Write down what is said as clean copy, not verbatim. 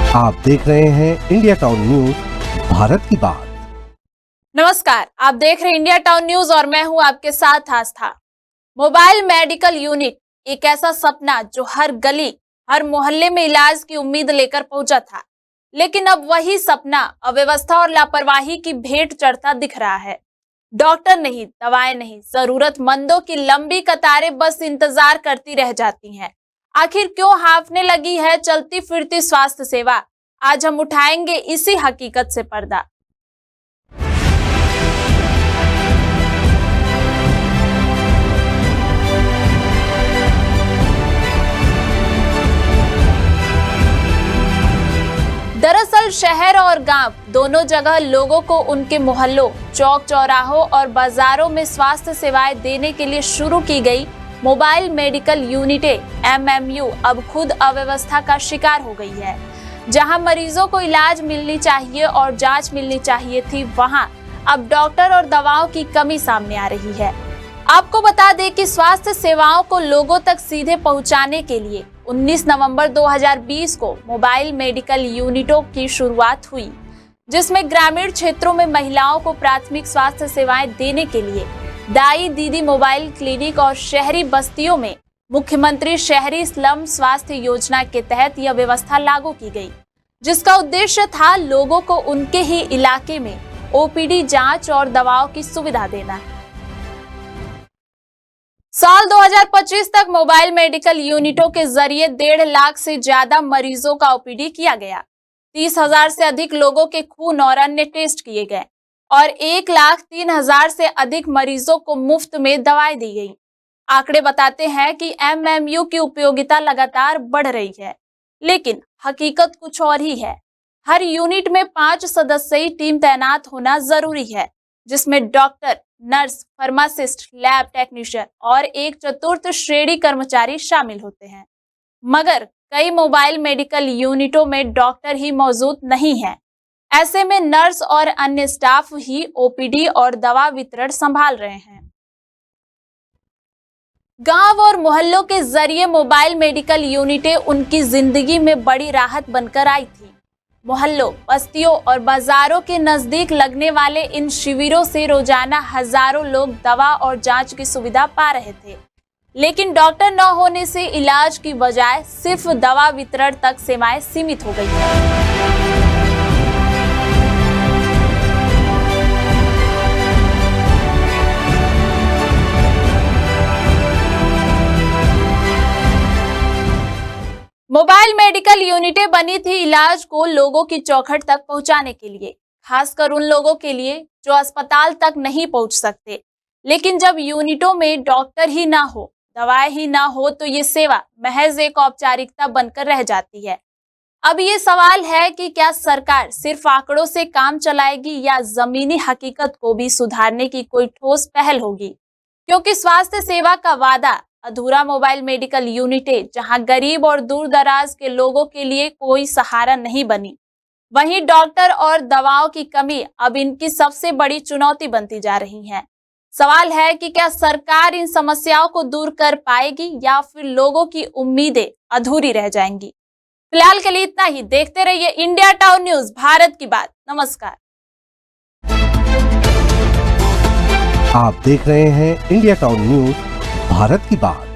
आप देख रहे हैं इंडिया टाउन न्यूज, भारत की बात। नमस्कार, आप देख रहे हैं इंडिया टाउन न्यूज और मैं हूं आपके साथ आस्था। मोबाइल मेडिकल यूनिट एक ऐसा सपना जो हर गली, हर मोहल्ले में इलाज की उम्मीद लेकर पहुंचा था, लेकिन अब वही सपना अव्यवस्था और लापरवाही की भेंट चढ़ता दिख रहा है। डॉक्टर नहीं, दवाएं नहीं, जरूरतमंदों की लंबी कतारें बस इंतजार करती रह जाती हैं। आखिर क्यों हाफने लगी है चलती फिरती स्वास्थ्य सेवा? आज हम उठाएंगे इसी हकीकत से पर्दा। दरअसल शहर और गांव दोनों जगह लोगों को उनके मोहल्लों, चौक चौराहों और बाजारों में स्वास्थ्य सेवाएं देने के लिए शुरू की गई मोबाइल मेडिकल यूनिटें MMU अब खुद अव्यवस्था का शिकार हो गई है। जहां मरीजों को इलाज मिलनी चाहिए और जांच मिलनी चाहिए थी, वहां अब डॉक्टर और दवाओं की कमी सामने आ रही है। आपको बता दें कि स्वास्थ्य सेवाओं को लोगों तक सीधे पहुंचाने के लिए 19 नवंबर 2020 को मोबाइल मेडिकल यूनिटों की शुरुआत हुई, जिसमें ग्रामीण क्षेत्रों में महिलाओं को प्राथमिक स्वास्थ्य सेवाएं देने के लिए दाई दीदी मोबाइल क्लिनिक और शहरी बस्तियों में मुख्यमंत्री शहरी स्लम स्वास्थ्य योजना के तहत यह व्यवस्था लागू की गई, जिसका उद्देश्य था लोगों को उनके ही इलाके में OPD जांच और दवाओं की सुविधा देना। साल 2025 तक मोबाइल मेडिकल यूनिटों के जरिए 1.5 लाख से ज्यादा मरीजों का OPD किया गया। 30,000 से अधिक लोगों के खून और अन्य टेस्ट किए गए और 1,03,000 से अधिक मरीजों को मुफ्त में दवाएं दी गई। आंकड़े बताते हैं कि MMU की उपयोगिता लगातार बढ़ रही है, लेकिन हकीकत कुछ और ही है। हर यूनिट में 5 सदस्यीय टीम तैनात होना जरूरी है, जिसमें doctor, nurse, pharmacist, lab technician और एक चतुर्थ श्रेणी कर्मचारी शामिल होते हैं। मगर कई मोबाइल मेडिकल यूनिटों में डॉक्टर ही मौजूद नहीं है। ऐसे में नर्स और अन्य स्टाफ ही OPD और दवा वितरण संभाल रहे हैं। गांव और मोहल्लों के जरिए मोबाइल मेडिकल यूनिटें उनकी जिंदगी में बड़ी राहत बनकर आई थी। मोहल्लों, बस्तियों और बाजारों के नजदीक लगने वाले इन शिविरों से रोजाना हजारों लोग दवा और जांच की सुविधा पा रहे थे, लेकिन डॉक्टर न होने से इलाज की बजाय सिर्फ दवा वितरण तक सेवाएं सीमित हो गई हैं। मोबाइल मेडिकल यूनिटें बनी थी इलाज को लोगों की चौखट तक पहुंचाने के लिए, खासकर उन लोगों के लिए जो अस्पताल तक नहीं पहुंच सकते। लेकिन जब यूनिटों में डॉक्टर ही ना हो, दवाएं ही ना हो, तो ये सेवा महज एक औपचारिकता बनकर रह जाती है। अब ये सवाल है कि क्या सरकार सिर्फ आंकड़ों से काम चलाएगी या जमीनी हकीकत को भी सुधारने की कोई ठोस पहल होगी? क्योंकि स्वास्थ्य सेवा का वादा अधूरा मोबाइल मेडिकल यूनिटें जहां गरीब और दूर दराज के लोगों के लिए कोई सहारा नहीं बनी, वहीं डॉक्टर और दवाओं की कमी अब इनकी सबसे बड़ी चुनौती बनती जा रही है। सवाल है कि क्या सरकार इन समस्याओं को दूर कर पाएगी या फिर लोगों की उम्मीदें अधूरी रह जाएंगी? फिलहाल के लिए इतना ही। देखते रहिए इंडिया टाउन न्यूज, भारत की बात। नमस्कार। आप देख रहे हैं इंडिया टाउन न्यूज, भारत की बात।